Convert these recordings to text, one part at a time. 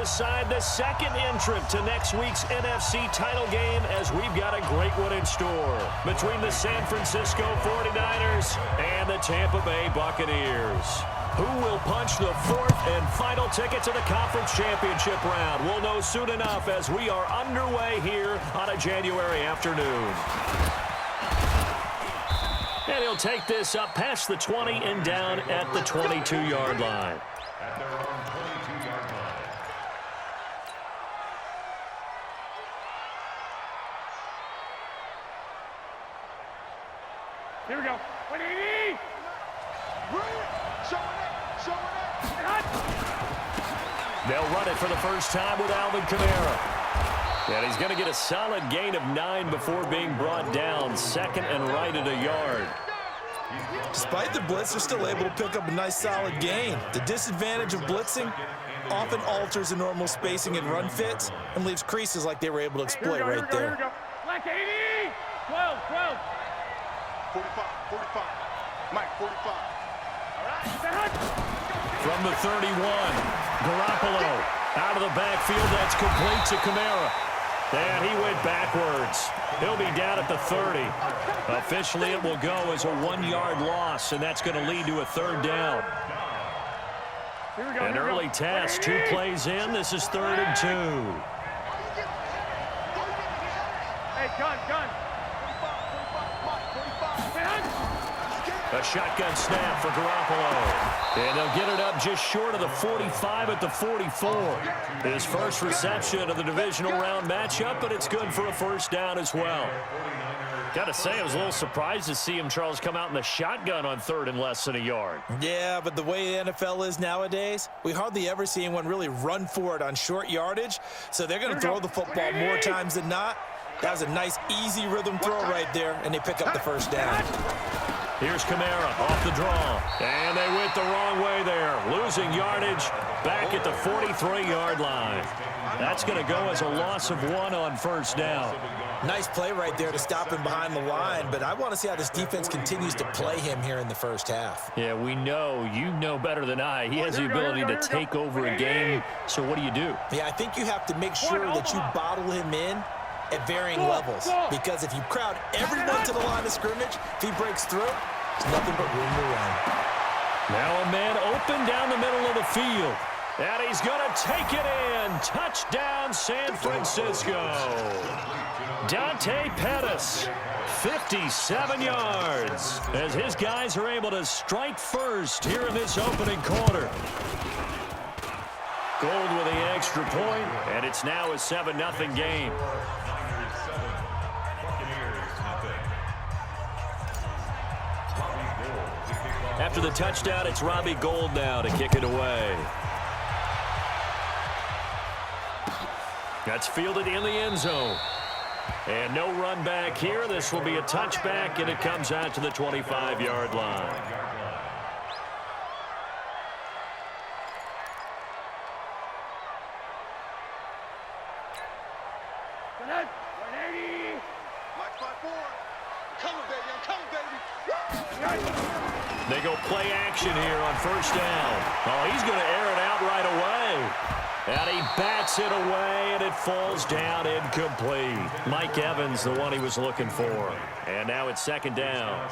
aside the second entrant to next week's NFC title game, as we've got a great one in store between the San Francisco 49ers and the Tampa Bay Buccaneers. Who will punch the fourth and final ticket to the conference championship round? We'll know soon enough as we are underway here on a January afternoon. And he'll take this up past the 20 and down at the 22-yard line. Here we go. 180. They'll run it for the first time with Alvin Kamara. And he's going to get a solid gain of 9 before being brought down. Second and right at a yard. Despite the blitz, they're still able to pick up a nice solid gain. The disadvantage of blitzing often alters the normal spacing and run fits and leaves creases like they were able to exploit right there. Here we go. Black 80. 12. 45. Mike, 45. All right. From the 31, Garoppolo out of the backfield. That's complete to Kamara. And he went backwards. He'll be down at the 30. Officially, it will go as a 1-yard loss, and that's going to lead to a third down. Here we go. An early test, 2 plays in. This is 3rd and 2. Hey, gun. A shotgun snap for Garoppolo. And they'll get it up just short of the 45 at the 44. His first reception of the divisional round matchup, but it's good for a first down as well. Got to say, I was a little surprised to see him, Charles, come out in the shotgun on 3rd and less than a yard. Yeah, but the way the NFL is nowadays, we hardly ever see anyone really run for it on short yardage. So they're going to throw the football more times than not. That was a nice, easy rhythm throw right there, and they pick up the first down. Here's Kamara off the draw. And they went the wrong way there. Losing yardage back at the 43-yard line. That's going to go as a loss of 1 on first down. Nice play right there to stop him behind the line, but I want to see how this defense continues to play him here in the first half. Yeah, we know. You know better than I. He has the ability to take over a game. So what do you do? Yeah, I think you have to make sure that you bottle him in at varying levels, because if you crowd everyone to the line of scrimmage, if he breaks through, there's nothing but room to run. Now a man open down the middle of the field. And he's going to take it in. Touchdown, San Francisco. Dante Pettis, 57 yards, as his guys are able to strike first here in this opening quarter. Gold with the extra point, and it's now a 7-0 game. After the touchdown, it's Robbie Gould now to kick it away. That's fielded in the end zone. And no run back here. This will be a touchback, and it comes out to the 25-yard line. They go play action here on first down. Oh, he's going to air it out right away. And he bats it away, and it falls down incomplete. Mike Evans, the one he was looking for. And now it's second down.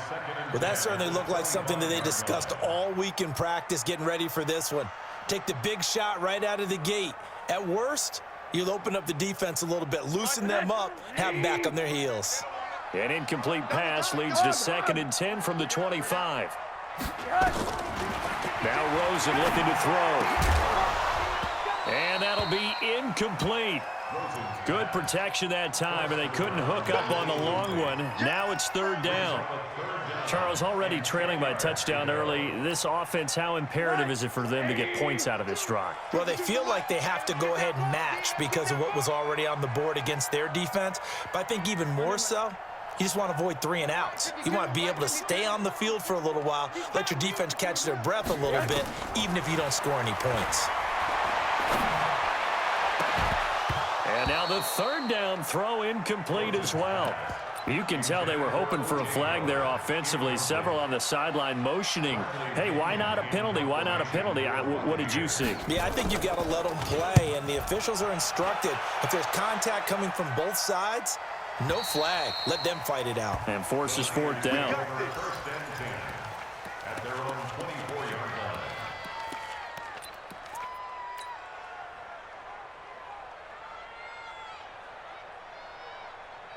Well, that certainly looked like something that they discussed all week in practice, getting ready for this one. Take the big shot right out of the gate. At worst, you'll open up the defense a little bit, loosen them up, have them back on their heels. An incomplete pass leads to 2nd and 10 from the 25. Now Rosen looking to throw. And that'll be incomplete. Good protection that time, and they couldn't hook up on the long one. Now it's 3rd down. Charles, already trailing by a touchdown early. This offense, how imperative is it for them to get points out of this drive? Well, they feel like they have to go ahead and match because of what was already on the board against their defense. But I think even more so, you just want to avoid 3 and outs. You want to be able to stay on the field for a little while, let your defense catch their breath a little bit, even if you don't score any points. And now the 3rd down throw incomplete as well. You can tell they were hoping for a flag there offensively. Several on the sideline motioning, hey, why not a penalty? Why not a penalty? What did you see? Yeah, I think you've got to let them play, and the officials are instructed. If there's contact coming from both sides, no flag. Let them fight it out. And forces fourth down. First and 10 at their own 24-yard line.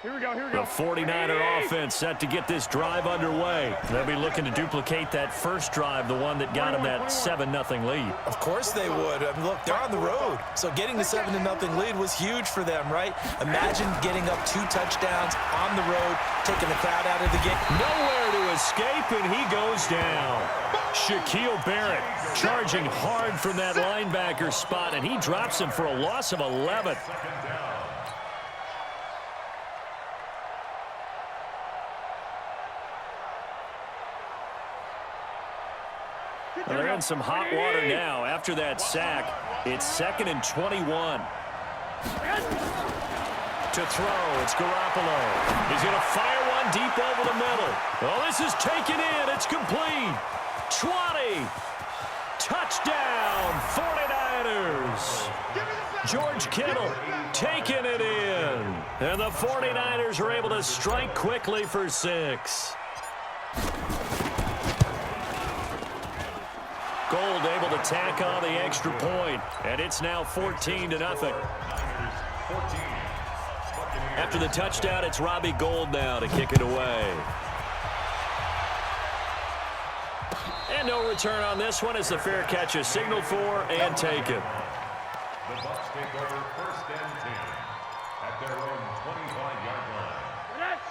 Here we go, here we The go. 49er offense set to get this drive underway. They'll be looking to duplicate that first drive, the one that got them that 7-0 lead. Of course they would. I mean, look, they're on the road. So getting the 7-0 lead was huge for them, right? Imagine getting up 2 touchdowns on the road, taking the crowd out of the game. Nowhere to escape, and he goes down. Shaquille Barrett charging hard from that linebacker spot, and he drops him for a loss of 11. Well, they're in some hot water now. After that sack, it's 2nd and 21. To throw, it's Garoppolo. He's going to fire one deep over the middle. Well, this is taken in. It's complete. 20. Touchdown, 49ers. George Kittle taking it in. And the 49ers are able to strike quickly for 6. Gold able to tack on the extra point, and it's now 14-0. After the touchdown, it's Robbie Gould now to kick it away. And no return on this one as the fair catch is signaled for and taken. The Bucs take over first and 10 at their own 25-yard line.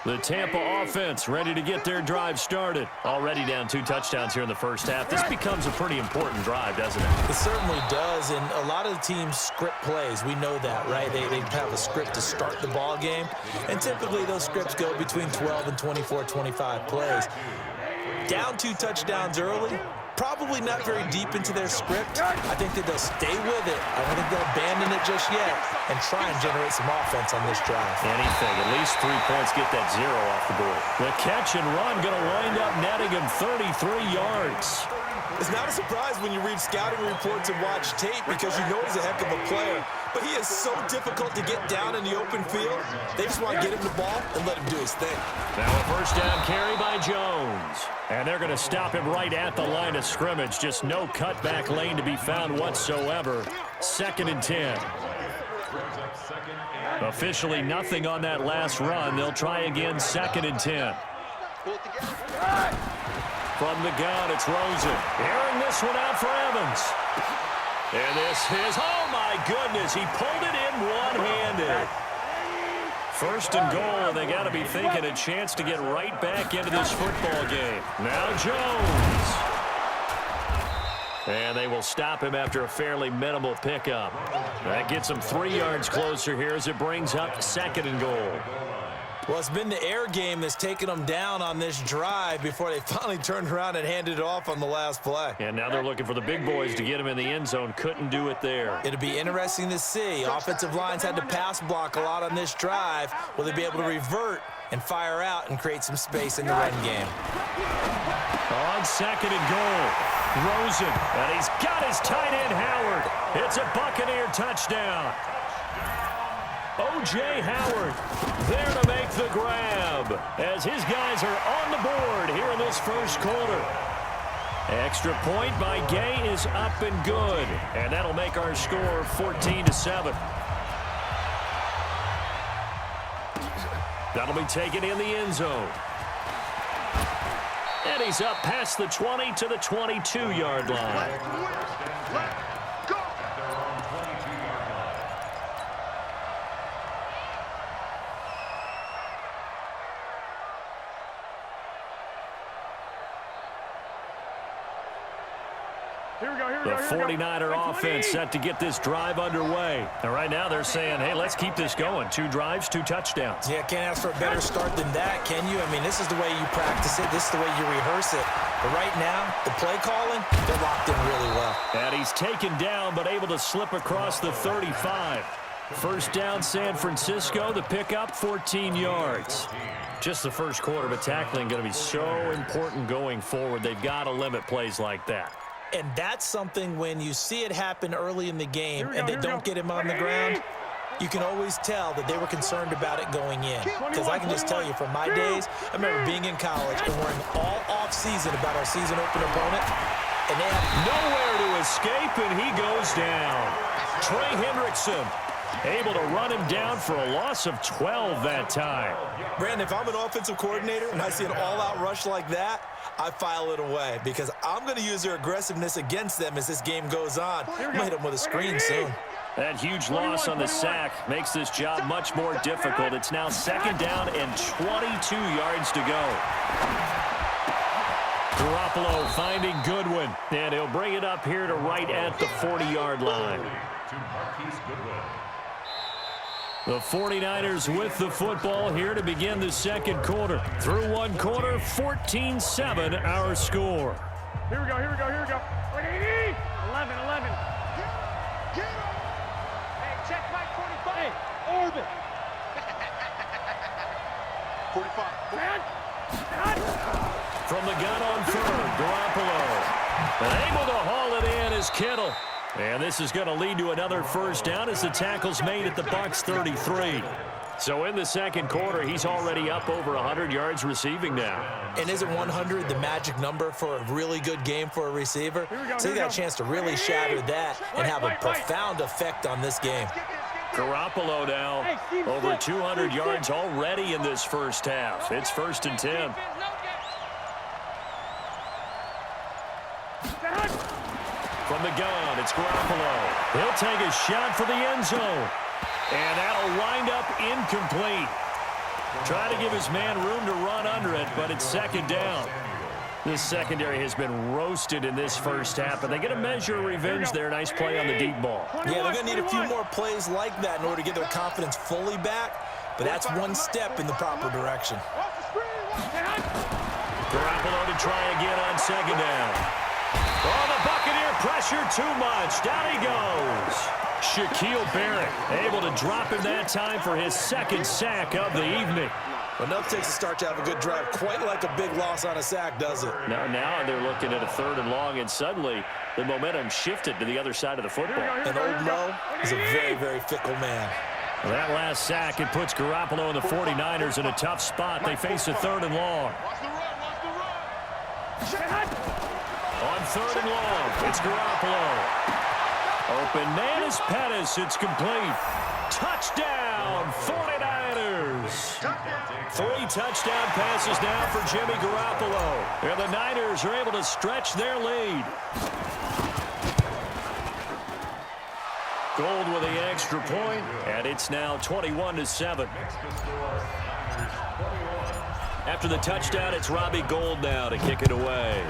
The Tampa offense ready to get their drive started. Already down 2 touchdowns here in the first half. This becomes a pretty important drive, doesn't it? It certainly does, and a lot of the teams script plays. We know that, right? They have a script to start the ball game, and typically those scripts go between 12 and 24, 25 plays. Down 2 touchdowns early, probably not very deep into their script. I think that they'll stay with it. I don't think they'll abandon it just yet and try and generate some offense on this drive. Anything, at least 3 points, get that 0 off the board. The catch and run going to wind up netting him 33 yards. It's not a surprise when you read scouting reports and watch tape because you know he's a heck of a player. But he is so difficult to get down in the open field. They just want to get him the ball and let him do his thing. Now a first down carry by Jones. And they're going to stop him right at the line of scrimmage. Just no cutback lane to be found whatsoever. 2nd and 10. Officially nothing on that last run. They'll try again 2nd and 10. From the gun, it's Rosen. Airing this one out for Evans. And this is, oh my goodness, he pulled it in one-handed. 1st and goal, and they got to be thinking a chance to get right back into this football game. Now Jones. And they will stop him after a fairly minimal pickup. That gets him 3 yards closer here as it brings up 2nd and goal. Well, it's been the air game that's taken them down on this drive before they finally turned around and handed it off on the last play. And now they're looking for the big boys to get him in the end zone. Couldn't do it there. It'll be interesting to see. Offensive lines had to pass block a lot on this drive. Will they be able to revert and fire out and create some space in the run game? On 2nd and goal, Rosen. And he's got his tight end, Howard. It's a Buccaneer touchdown. O.J. Howard there to make the grab as his guys are on the board here in this first quarter. Extra point by Gay is up and good, and that'll make our score 14-7. That'll be taken in the end zone. And he's up past the 20 to the 22-yard line. The 49er offense set to get this drive underway. And right now they're saying, hey, let's keep this going. 2 drives, 2 touchdowns. Yeah, can't ask for a better start than that, can you? I mean, this is the way you practice it. This is the way you rehearse it. But right now, the play calling, they're locked in really well. And he's taken down but able to slip across the 35. First down, San Francisco. The pickup, 14 yards. Just the first quarter, but tackling going to be so important going forward. They've got to limit plays like that. And that's something when you see it happen early in the game and they don't get him on the ground, you can always tell that they were concerned about it going in. Because I can just tell you from my days, I remember being in college and worrying all off-season about our season opener opponent. And they have nowhere to escape, and he goes down. Trey Hendrickson able to run him down for a loss of 12 that time. Brandon, if I'm an offensive coordinator and I see an all-out rush like that, I file it away because I'm going to use their aggressiveness against them as this game goes on. I'm going to hit them with a screen soon. That huge loss on the sack makes this job much more difficult. It's now second down and 22 yards to go. Garoppolo finding Goodwin, and he'll bring it up here to right at the 40-yard line. The 49ers with the football here to begin the second quarter. Through one quarter, 14-7 our score. Here we go, here we go, here we go. 80, 11, 11. Hey, check my 45. Hey, orbit. 45. From the gun on third, Garoppolo. And able to haul it in is Kittle. And this is going to lead to another first down as the tackle's made at the Bucs 33. So in the second quarter, he's already up over 100 yards receiving now. And isn't 100 the magic number for a really good game for a receiver? So he got a chance to really shatter that and have a profound effect on this game. Garoppolo now over 200 yards already in this first half. It's 1st and 10. From the gun, it's Garoppolo. He'll take a shot for the end zone. And that'll wind up incomplete. Try to give his man room to run under it, but it's second down. This secondary has been roasted in this first half, but they get a measure of revenge there. Nice play on the deep ball. Yeah, they're going to need a few more plays like that in order to get their confidence fully back, but that's one step in the proper direction. Garoppolo to try again on second down. Oh, the Buccaneer pressure too much. Down he goes. Shaquille Barrett able to drop him that time for his second sack of the evening. Well, enough takes a start to have a good drive. Quite like a big loss on a sack, does it? Now they're looking at a 3rd and long, and suddenly the momentum shifted to the other side of the football. And old Mo is a very, very fickle man. Well, that last sack, it puts Garoppolo and the 49ers in a tough spot. They face a 3rd and long. On 3rd and long, it's Garoppolo. Open man is Pettis. It's complete. Touchdown, 49ers. 3 touchdown passes now for Jimmy Garoppolo. And the Niners are able to stretch their lead. Gold with the extra point, and it's now 21-7. After the touchdown, it's Robbie Gould now to kick it away.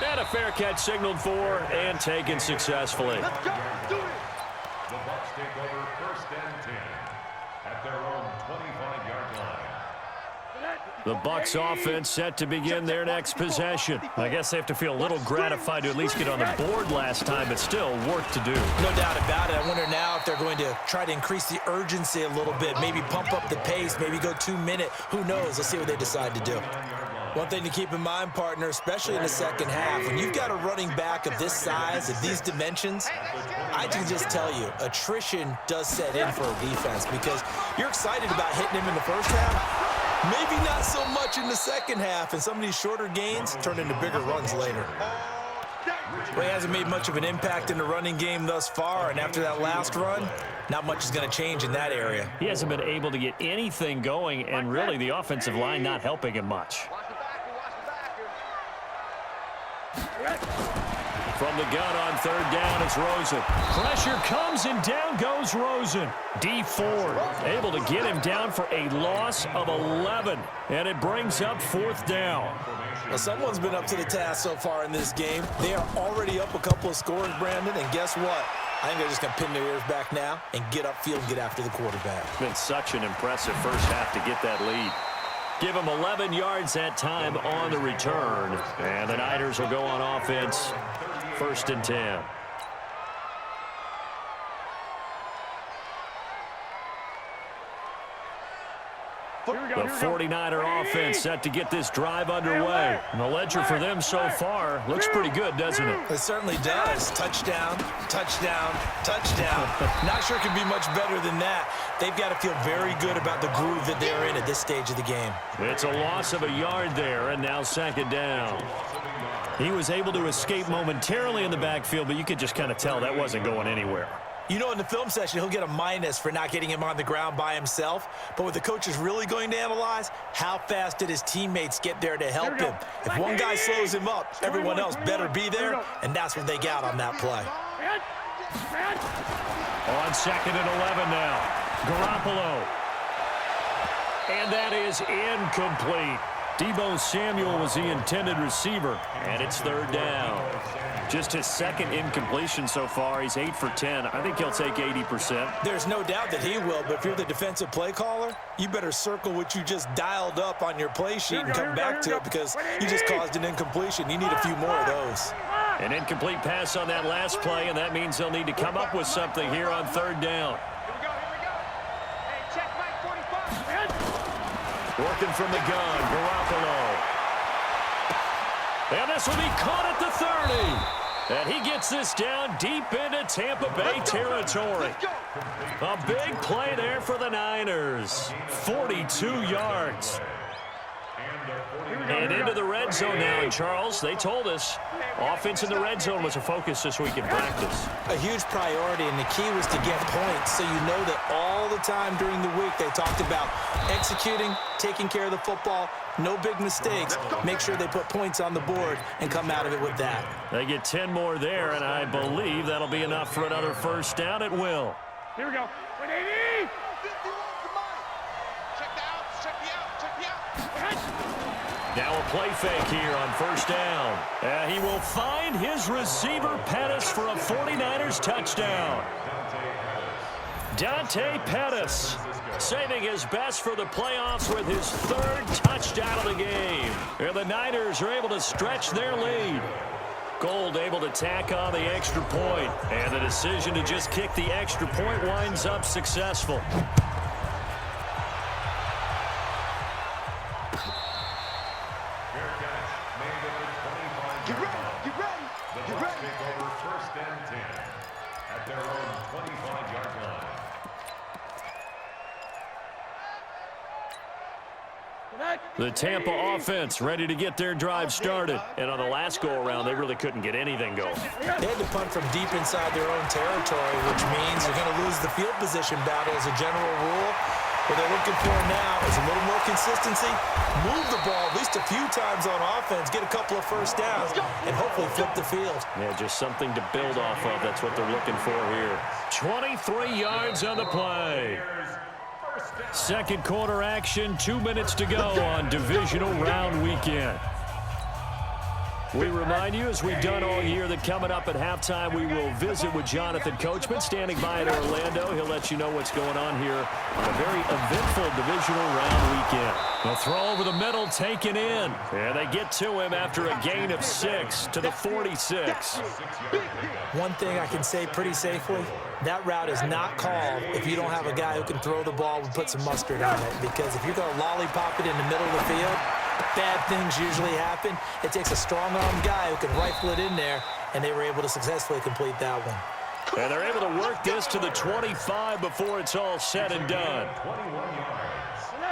And a fair catch signaled for and taken successfully. The Bucs take over 1st and 10 at their own 25-yard line. The Bucs offense set to begin their next possession. I guess they have to feel a little gratified to at least get on the board last time, but still work to do. No doubt about it. I wonder now if they're going to try to increase the urgency a little bit, maybe pump up the pace, maybe go 2-minute. Who knows? Let's see what they decide to do. One thing to keep in mind, partner, especially in the second half, when you've got a running back of this size, of these dimensions, I can just tell you, attrition does set in for a defense because you're excited about hitting him in the first half, maybe not so much in the second half, and some of these shorter gains turn into bigger runs later. Well, he hasn't made much of an impact in the running game thus far, and after that last run, not much is going to change in that area. He hasn't been able to get anything going, and really the offensive line not helping him much. From the gun on 3rd down, it's Rosen. Pressure comes, and down goes Rosen. D Ford able to get him down for a loss of 11, and it brings up 4th down. Well, someone's been up to the task so far in this game. They are already up a couple of scores, Brandon, and guess what? I think they're just going to pin their ears back now and get upfield and get after the quarterback. It's been such an impressive first half to get that lead. Give them 11 yards that time on the return. And the Niners will go on offense, 1st and 10. The 49er offense set to get this drive underway. And the ledger for them so far looks pretty good, doesn't it? It certainly does. Touchdown, touchdown, touchdown. Not sure it can be much better than that. They've got to feel very good about the groove that they're in at this stage of the game. It's a loss of a yard there, and now second down. He was able to escape momentarily in the backfield, but you could just kind of tell that wasn't going anywhere. You know, in the film session, he'll get a minus for not getting him on the ground by himself. But what the coach is really going to analyze, how fast did his teammates get there to help him? If one guy slows him up, everyone else better be there, and that's what they got on that play. On second and 11 now. Garoppolo. And that is incomplete. Deebo Samuel was the intended receiver, and it's third down. Just his second incompletion so far. He's 8 for 10. I think he'll take 80%. There's no doubt that he will, but if you're the defensive play caller, you better circle what you just dialed up on your play sheet and come back to it because you just caused an incompletion. You need a few more of those. An incomplete pass on that last play, and that means they'll need to come up with something here on third down. Working from the gun, Garoppolo. And this will be caught at the 30. And he gets this down deep into Tampa Bay territory. A big play there for the Niners. 42 yards. And into the red zone now. And Charles, they told us offense in the red zone was a focus this week in practice. A huge priority, and the key was to get points. So you know that all the time during the week they talked about executing, taking care of the football, no big mistakes. Make sure they put points on the board and come out of it with that. They get 10 more there, and I believe that'll be enough for another first down. It will. Here we go. 180. Now a play fake here on first down. He will find his receiver, Pettis, for a 49ers touchdown. Dante Pettis saving his best for the playoffs with his third touchdown of the game. And the Niners are able to stretch their lead. Gold able to tack on the extra point. And the decision to just kick the extra point winds up successful. The Tampa offense ready to get their drive started. And on the last go-around, they really couldn't get anything going. They had to punt from deep inside their own territory, which means they're going to lose the field position battle as a general rule. What they're looking for now is a little more consistency, move the ball at least a few times on offense, get a couple of first downs, and hopefully flip the field. Yeah, just something to build off of. That's what they're looking for here. 23 yards on the play. Second quarter action, 2 minutes to go on divisional round weekend. We remind you, as we've done all year, that coming up at halftime, we will visit with Jonathan Coachman, standing by in Orlando. He'll let you know what's going on here on a very eventful divisional round weekend. The throw over the middle, taken in. And they get to him after a gain of 6 to the 46. One thing I can say pretty safely, that route is not called if you don't have a guy who can throw the ball and put some mustard on it. Because if you're going to lollipop it in the middle of the field, bad things usually happen. It takes a strong-armed guy who can rifle it in there, and they were able to successfully complete that one. And they're able to work this to the 25 before it's all said and done.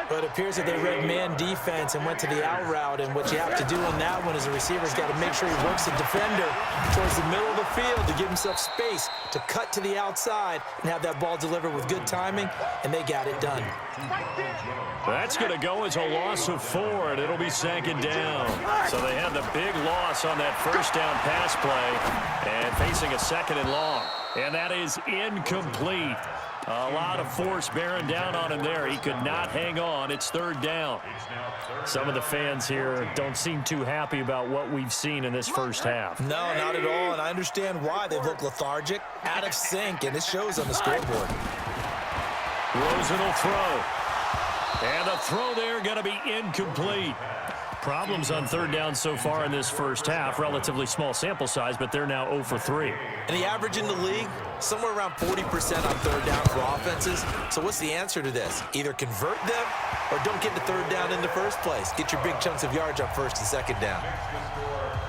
But it appears that they read man defense and went to the out route, and what you have to do on that one is the receiver's got to make sure he works the defender towards the middle of the field to give himself space to cut to the outside and have that ball delivered with good timing, and they got it done. That's going to go as a loss of 4, and it'll be second down. So they had the big loss on that first down pass play and facing a second and long. And that is incomplete. A lot of force bearing down on him there. He could not hang on. It's third down. Some of the fans here don't seem too happy about what we've seen in this first half. No, not at all, and I understand why. They look lethargic, out of sync, and it shows on the scoreboard. Rosen will throw. And the throw there going to be incomplete. Problems on third down so far in this first half. Relatively small sample size, but they're now 0 for 3. And the average in the league, somewhere around 40% on third down for offenses. So what's the answer to this? Either convert them or don't get to third down in the first place. Get your big chunks of yards up first and second down.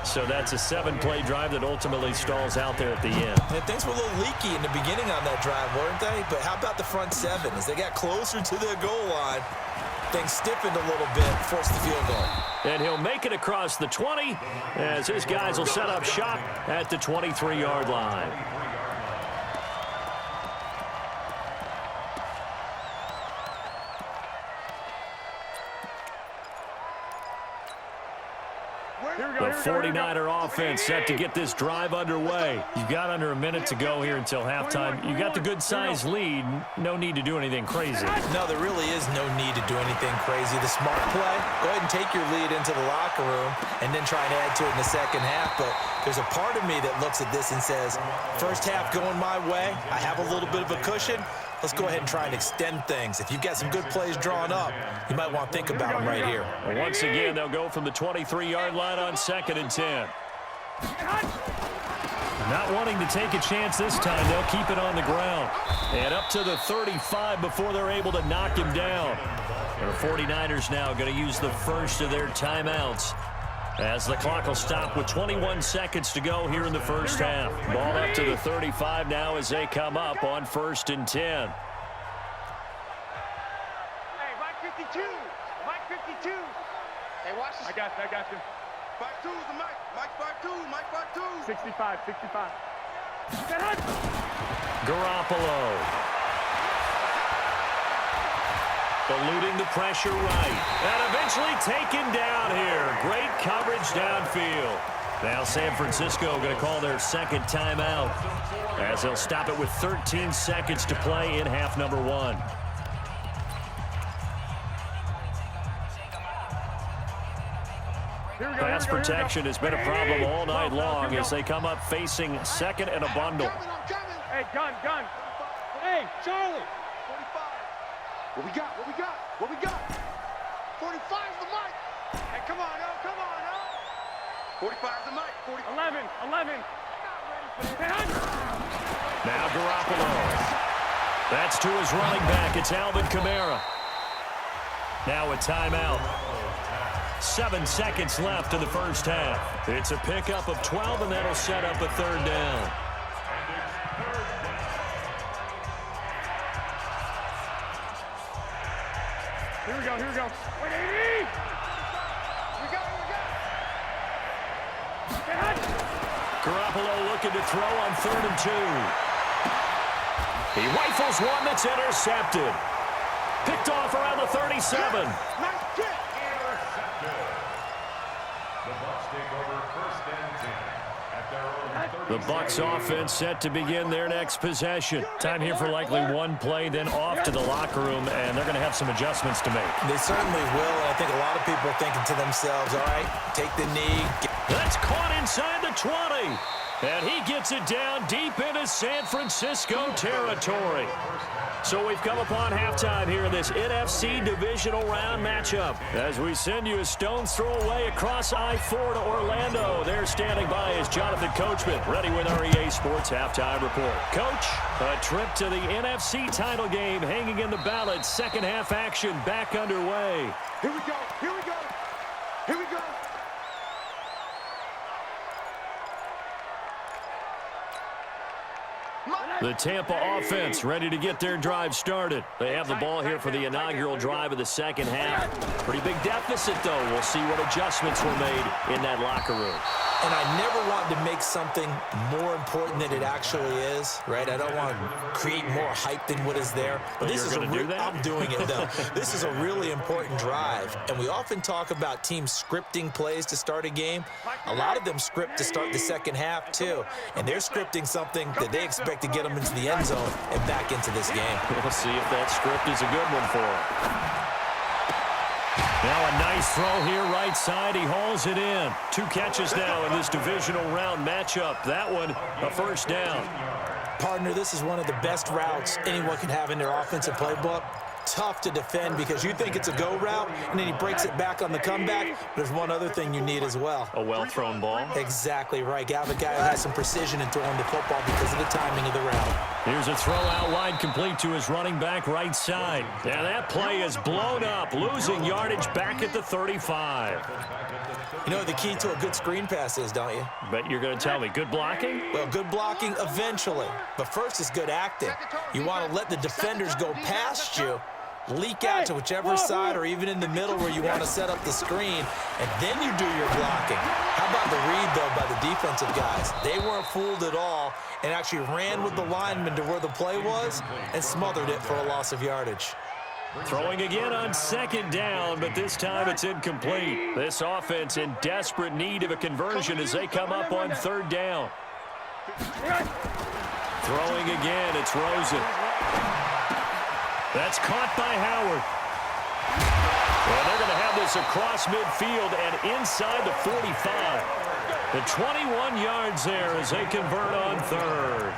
So that's a 7-play drive that ultimately stalls out there at the end. And things were a little leaky in the beginning on that drive, weren't they? But how about the front seven? As they got closer to the goal line, things stiffened a little bit, forced the field goal. And he'll make it across the 20 as his guys will set up shop at the 23-yard line. The 49er offense set to get this drive underway. You've got under a minute to go here until halftime. You got the good-sized lead. No need to do anything crazy. No, there really is no need to do anything crazy. The smart play, go ahead and take your lead into the locker room and then try and add to it in the second half. But there's a part of me that looks at this and says, first half going my way, I have a little bit of a cushion. Let's go ahead and try and extend things. If you've got some good plays drawn up, you might want to think about them right here. Once again, they'll go from the 23-yard line on 2nd and 10. Not wanting to take a chance this time, they'll keep it on the ground. And up to the 35 before they're able to knock him down. The 49ers now going to use the first of their timeouts, as the clock will stop with 21 seconds to go here in the first half. Ball up to the 35 now as they come up on 1st and 10. Hey, Mike 52. Mike 52. Hey, watch this. I got you. 5-2 is the Mike. Mike 5-2. Mike 5-2. 65. Garoppolo. Eluding the pressure right. And eventually taken down here. Great coverage downfield. Now San Francisco going to call their second timeout, as they'll stop it with 13 seconds to play in half number 1. Pass protection has been a problem all night long as they come up facing second and a bundle. Hey, gun. Hey, Charlie. 45. What we got? 45 is the Mike. Hey, come on, 45 is the Mike. 11. Now Garoppolo. That's to his running back. It's Alvin Kamara. Now a timeout. 7 seconds left in the first half. It's a pickup of 12, and that'll set up a third down. Here we go. 180. We got. Garoppolo looking to throw on 3rd and 2. He rifles one that's intercepted. Picked off around the 37. Nice kick. The Bucs take over 1st and 10 at their own 30. The Bucs offense set to begin their next possession. Time here for likely one play, then off to the locker room, and they're going to have some adjustments to make. They certainly will, and I think a lot of people are thinking to themselves, all right, take the knee. That's caught inside the 20. And he gets it down deep into San Francisco territory. So we've come upon halftime here in this NFC divisional round matchup, as we send you a stone's throw away across I-4 to Orlando. There standing by is Jonathan Coachman, ready with our EA Sports Halftime Report. Coach, a trip to the NFC title game hanging in the balance. Second half action back underway. Here we go. The Tampa offense ready to get their drive started. They have the ball here for the inaugural drive of the second half. Pretty big deficit, though. We'll see what adjustments were made in that locker room. And I never want to make something more important than it actually is, right? I don't want to create more hype than what is there. But this is I'm doing it, though. This is a really important drive. And we often talk about teams scripting plays to start a game. A lot of them script to start the second half, too. And they're scripting something that they expect to get them into the end zone and back into this game. We'll see if that script is a good one for them. Now a nice throw here right side. He hauls it in. 2 catches now in this divisional round matchup. That one a first down. Partner, this is one of the best routes anyone can have in their offensive playbook. tough to defend because you think it's a go route, and then he breaks it back on the comeback. There's one other thing you need as well. A well-thrown ball. Exactly right. You have a guy who has some precision in throwing the football because of the timing of the route. Here's a throw out wide, complete to his running back right side. And that play is blown up, losing yardage back at the 35. You know what the key to a good screen pass is, don't you? But you're going to tell me, good blocking? Well, good blocking eventually. But first is good acting. You want to let the defenders go past you, leak out to whichever side or even in the middle where you want to set up the screen, and then you do your blocking. How about the read, though, by the defensive guys? They weren't fooled at all and actually ran with the lineman to where the play was and smothered it for a loss of yardage. Throwing again on second down, but this time it's incomplete. This offense in desperate need of a conversion as they come up on third down. Throwing again, it's Rosen. That's caught by Howard. Well, they're going to have this across midfield and inside the 45. The 21 yards there as they convert on third.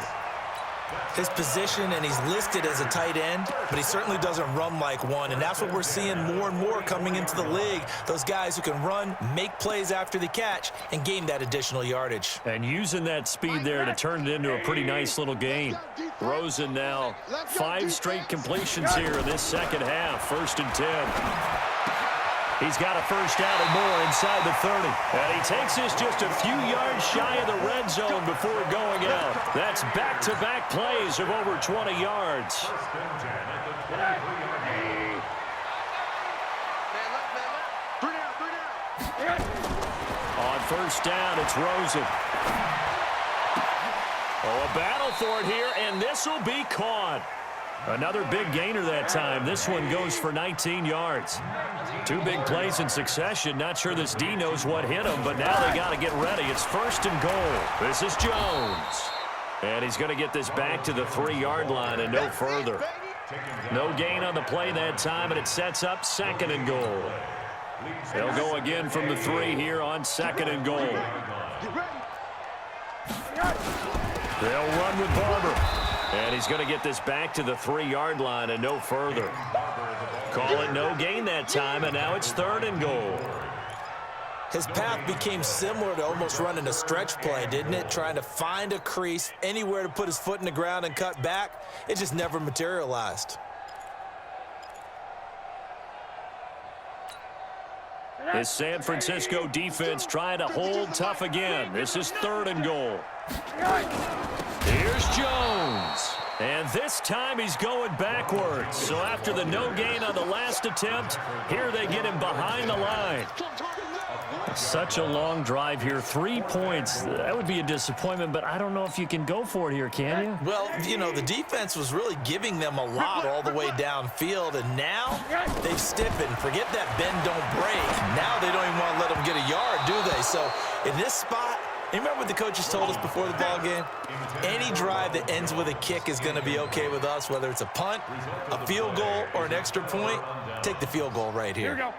His position, and he's listed as a tight end, but he certainly doesn't run like one, and that's what we're seeing more and more coming into the league. Those guys who can run, make plays after the catch, and gain that additional yardage. And using that speed there to turn it into a pretty nice little game. Rosen now 5 straight completions here in this second half. 1st and 10. He's got a first down and more inside the 30. And he takes this just a few yards shy of the red zone before going out. That's back-to-back plays of over 20 yards. On first down, it's Rosen. Oh, a battle for it here, and this will be caught. Another big gainer that time. This one goes for 19 yards. 2 big plays in succession. Not sure this D knows what hit him, but now they got to get ready. It's 1st and goal. This is Jones. And he's going to get this back to the 3-yard line and no further. No gain on the play that time, and it sets up 2nd and goal. They'll go again from the 3 here on 2nd and goal. They'll run with Barber. And he's going to get this back to the 3-yard line and no further. Call it no gain that time, and now it's 3rd and goal. His path became similar to almost running a stretch play, didn't it? Trying to find a crease, anywhere to put his foot in the ground and cut back. It just never materialized. This San Francisco defense trying to hold tough again. This is 3rd and goal. Here's Jones. And this time he's going backwards. So after the no gain on the last attempt, here they get him behind the line. Such a long drive here. 3 points. That would be a disappointment, but I don't know if you can go for it here, can you? Well, you know, the defense was really giving them a lot all the way downfield, and now they've stiffened. Forget that bend, don't break. Now they don't even want to let them get a yard, do they? So in this spot, you remember what the coaches told us before the ball game? Any drive that ends with a kick is going to be okay with us, whether it's a punt, a field goal, or an extra point. Take the field goal right here.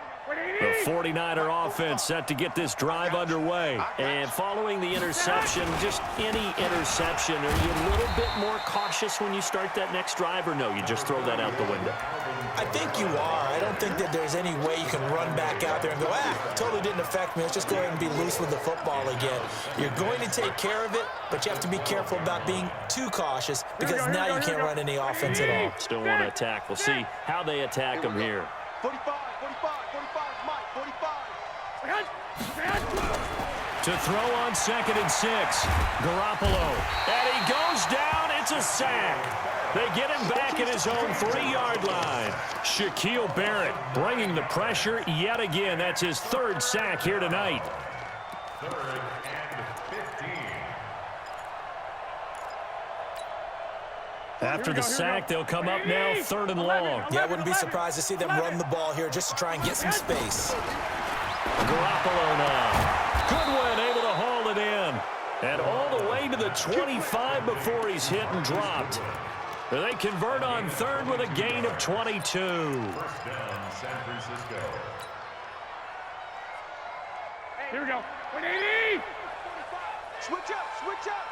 The 49er offense set to get this drive underway. And following the interception, just any interception, are you a little bit more cautious when you start that next drive, or no, you just throw that out the window? I think you are. I don't think that there's any way you can run back out there and go, totally didn't affect me. Let's just go ahead and be loose with the football again. You're going to take care of it, but you have to be careful about being too cautious because now you can't run any offense at all. Still want to attack. We'll see how they attack them here. 45, 45, 45, Mike, 45. To throw on 2nd and 6, Garoppolo. And he goes down. It's a sack. They get him back at his own 3-yard line. Shaquille Barrett bringing the pressure yet again. That's his 3rd sack here tonight. 3rd and 15. After the sack, they'll come up now 3rd and long. Yeah, I wouldn't be surprised to see them run the ball here just to try and get some space. Garoppolo now. Goodwin able to haul it in. And all the way to the 25 before he's hit and dropped. They convert on 3rd with a gain of 22. 1st down, San Francisco. Here we go. 180. Switch up, switch up.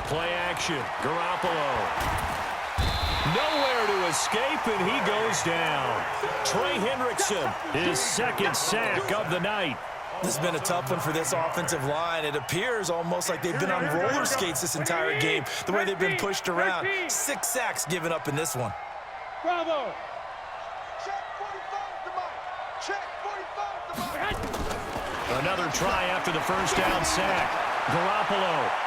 Play action. Garoppolo. Nowhere to escape, and he goes down. Trey Hendrickson, his second sack of the night. This has been a tough one for this offensive line. It appears almost like they've been on roller skates this entire game, the way they've been pushed around. 6 sacks given up in this one. Bravo. Check 45 to Mike. Check 45 to Mike. Another try after the first down sack. Garoppolo